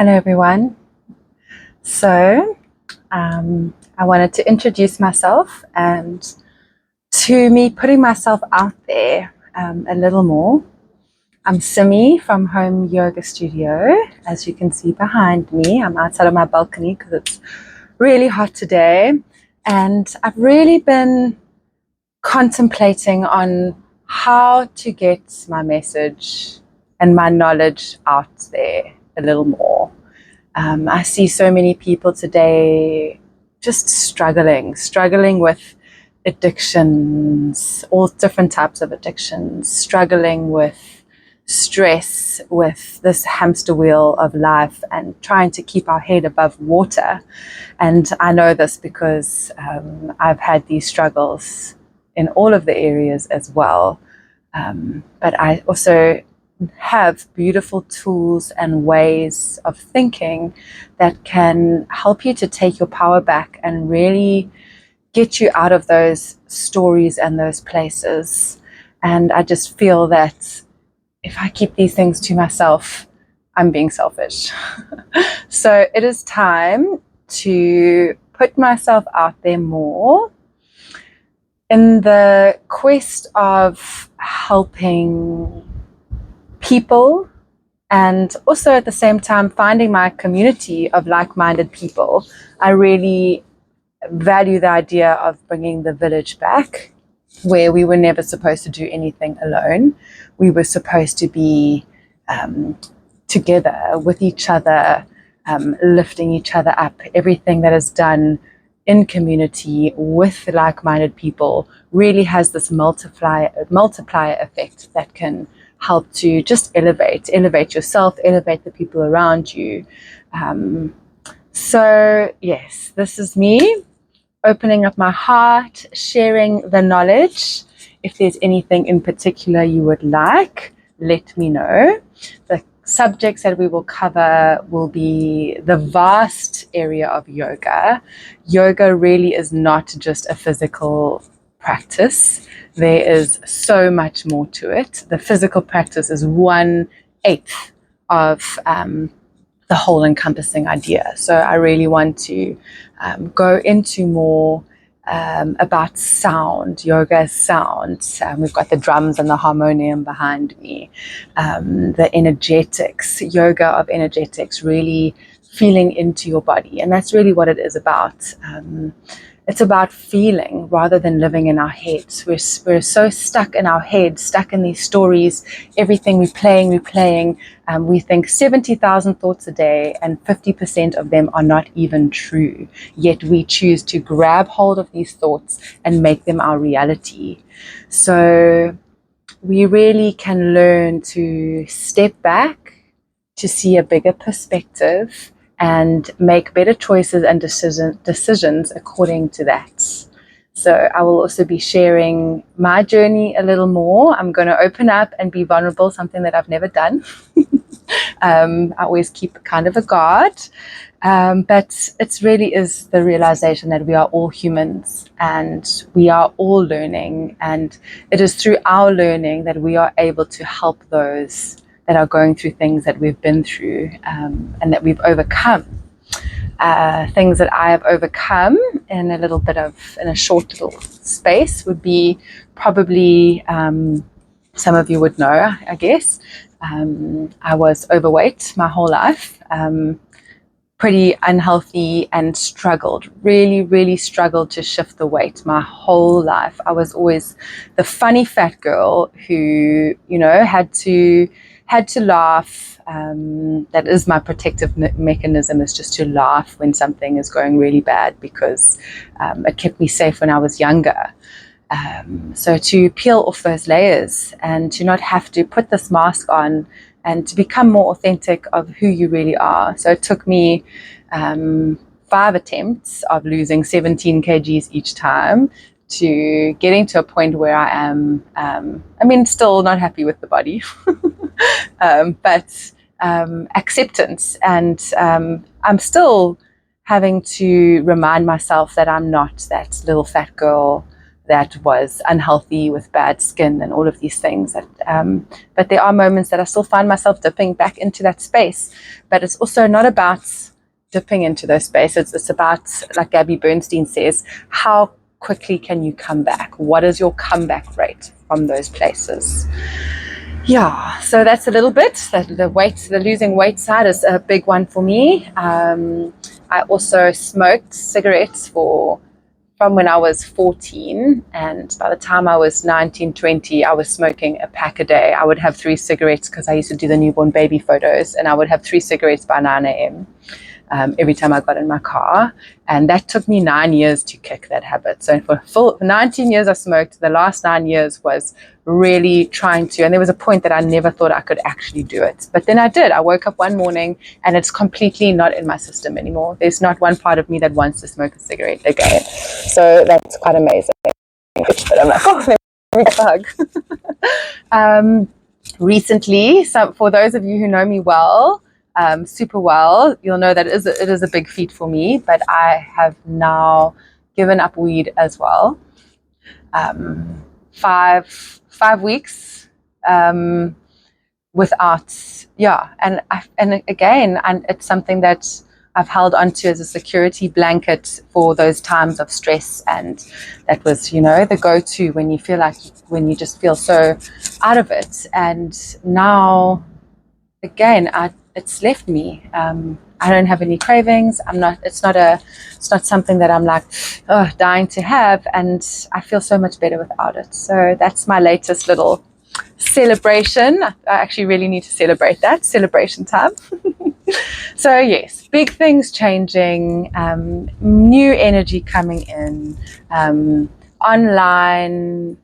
Hello, everyone. So, I wanted to introduce myself and to me putting myself out there a little more. I'm Simi from Home Yoga Studio. As you can see behind me, I'm outside of my balcony because it's really hot today. And I've really been contemplating on how to get my message and my knowledge out there a little more. I see so many people today just struggling with addictions, all different types of addictions, struggling with stress, with this hamster wheel of life and trying to keep our head above water. And I know this because I've had these struggles in all of the areas as well. But I also have beautiful tools and ways of thinking that can help you to take your power back and really get you out of those stories and those places. And I just feel that if I keep these things to myself, I'm being selfish. So it is time to put myself out there more in the quest of helping people, and also at the same time finding my community of like-minded people. I really value the idea of bringing the village back, where we were never supposed to do anything alone. We were supposed to be together with each other, lifting each other up. Everything that is done in community with like-minded people really has this multiplier effect that can help to just elevate yourself, elevate the people around you. So yes, this is me opening up my heart, sharing the knowledge. If there's anything in particular you would like, let me know. The subjects that we will cover will be the vast area of yoga. Yoga really is not just a physical practice. There is so much more to it. The physical practice is 1/8 of the whole encompassing idea. So I really want to go into more about sound, yoga as sound. We've got the drums and the harmonium behind me, the energetics, yoga of energetics, really feeling into your body. And that's really what it is about. It's about feeling rather than living in our heads. We're so stuck in our heads, stuck in these stories, everything we're playing. We think 70,000 thoughts a day and 50% of them are not even true. Yet we choose to grab hold of these thoughts and make them our reality. So we really can learn to step back, to see a bigger perspective, and make better choices and decisions according to that. So I will also be sharing my journey a little more. I'm going to open up and be vulnerable, something that I've never done. I always keep kind of a guard. But it really is the realization that we are all humans and we are all learning. And it is through our learning that we are able to help those that are going through things that we've been through and that we've overcome. Things that I have overcome in a short little space would be probably, some of you would know, I guess. I was overweight my whole life, pretty unhealthy, and really struggled to shift the weight my whole life. I was always the funny fat girl who, had to laugh. That is my protective mechanism, is just to laugh when something is going really bad, because it kept me safe when I was younger. So to peel off those layers and to not have to put this mask on and to become more authentic of who you really are. So it took me 5 attempts of losing 17 kgs each time to getting to a point where I am, still not happy with the body, but acceptance. And I'm still having to remind myself that I'm not that little fat girl that was unhealthy with bad skin and all of these things. But there are moments that I still find myself dipping back into that space. But it's also not about dipping into those spaces. It's about, like Gabby Bernstein says, how quickly can you come back? What is your comeback rate from those places? Yeah, so that's a little bit. The losing weight side is a big one for me. I also smoked cigarettes from when I was 14, and by the time I was 19, 20, I was smoking a pack a day. I would have 3 cigarettes because I used to do the newborn baby photos, and I would have 3 cigarettes by 9 a.m. Every time I got in my car. And that took me 9 years to kick that habit. So for 19 years I smoked. The last 9 years was really trying to, and there was a point that I never thought I could actually do it. But then I did. I woke up one morning and it's completely not in my system anymore. There's not one part of me that wants to smoke a cigarette again. So that's quite amazing. But I'm like, oh, let me get a hug. Recently, for those of you who know me well, super well, you'll know that it is a big feat for me, but I have now given up weed as well. 5 weeks without, and again, and it's something that I've held onto as a security blanket for those times of stress, and that was, the go-to when you just feel so out of it. And now, again, it's left me. I don't have any cravings. It's not something that I'm like, dying to have, and I feel so much better without it. So that's my latest little celebration. I actually really need to celebrate that. Celebration time. So yes, big things changing, new energy coming in, online.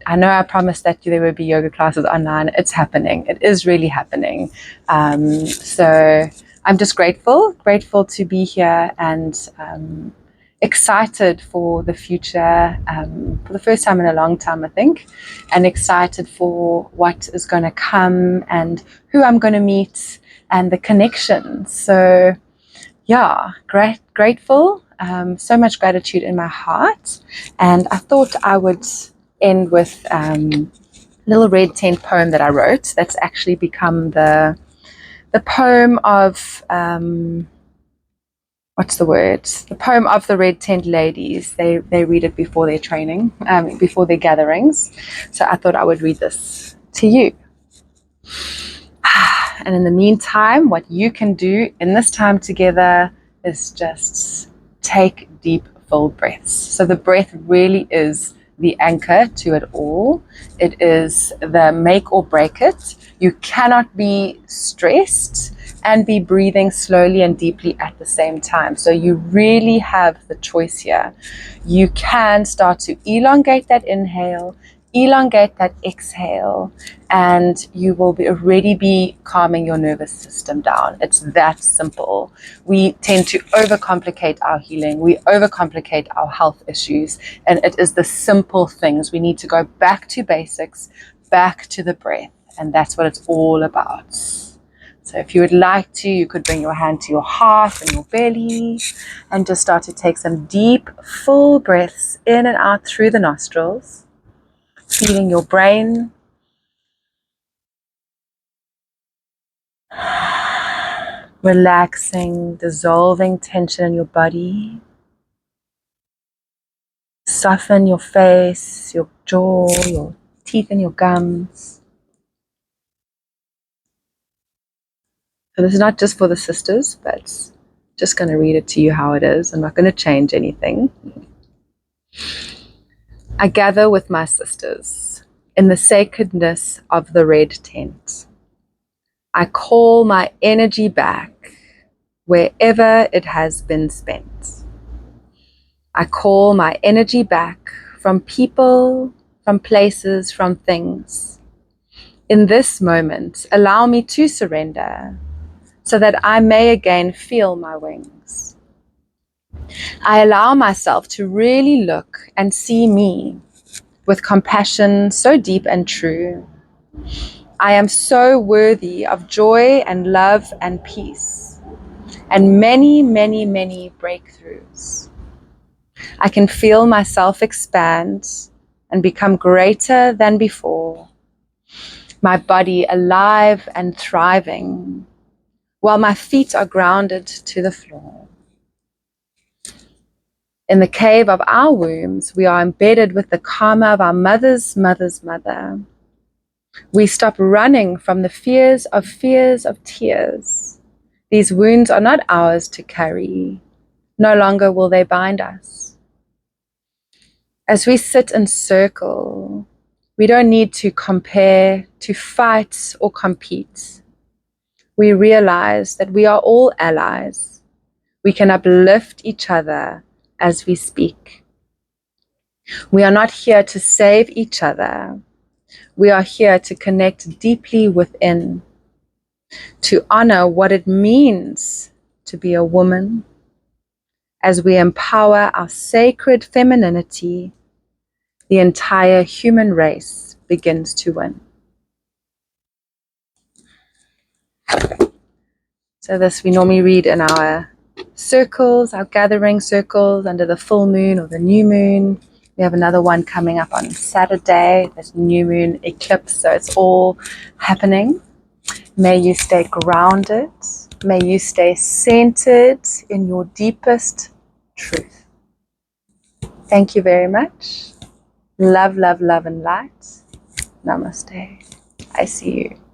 I know I promised that there would be yoga classes online. It's happening. It is really happening. So I'm just grateful to be here, and excited for the future, for the first time in a long time, I think, and excited for what is going to come and who I'm going to meet and the connections. So yeah, grateful, so much gratitude in my heart. And I thought I would end with a little red tent poem that I wrote. That's actually become the poem of what's the word? The poem of the red tent ladies. They read it before their training, before their gatherings. So I thought I would read this to you. And in the meantime, what you can do in this time together is just take deep, full breaths. So the breath really is the anchor to it all. It is the make or break it. You cannot be stressed and be breathing slowly and deeply at the same time. So you really have the choice here. You can start to elongate that inhale, elongate that exhale, and you will already be calming your nervous system down. It's that simple. We tend to overcomplicate our healing. We overcomplicate our health issues, and it is the simple things. We need to go back to basics, back to the breath, and that's what it's all about. So if you would like to, you could bring your hand to your heart and your belly and just start to take some deep, full breaths in and out through the nostrils. Feeling your brain, relaxing, dissolving tension in your body. Soften your face, your jaw, your teeth and your gums. So this is not just for the sisters, but just going to read it to you how it is. I'm not going to change anything. I gather with my sisters in the sacredness of the red tent. I call my energy back wherever it has been spent. I call my energy back from people, from places, from things. In this moment, allow me to surrender so that I may again feel my wings. I allow myself to really look and see me with compassion so deep and true. I am so worthy of joy and love and peace and many, many, many breakthroughs. I can feel myself expand and become greater than before. My body alive and thriving, while my feet are grounded to the floor. In the cave of our wombs, we are embedded with the karma of our mother's mother's mother. We stop running from the fears of tears. These wounds are not ours to carry. No longer will they bind us. As we sit in circle, we don't need to compare, to fight, or compete. We realize that we are all allies. We can uplift each other as we speak. We are not here to save each other. We are here to connect deeply within, to honor what it means to be a woman. As we empower our sacred femininity, the entire human race begins to win. So this we normally read in our circles, our gathering circles under the full moon or the new moon. We have another one coming up on Saturday, this new moon eclipse, so it's all happening. May you stay grounded. May you stay centered in your deepest truth. Thank you very much. Love, love, love and light. Namaste. I see you.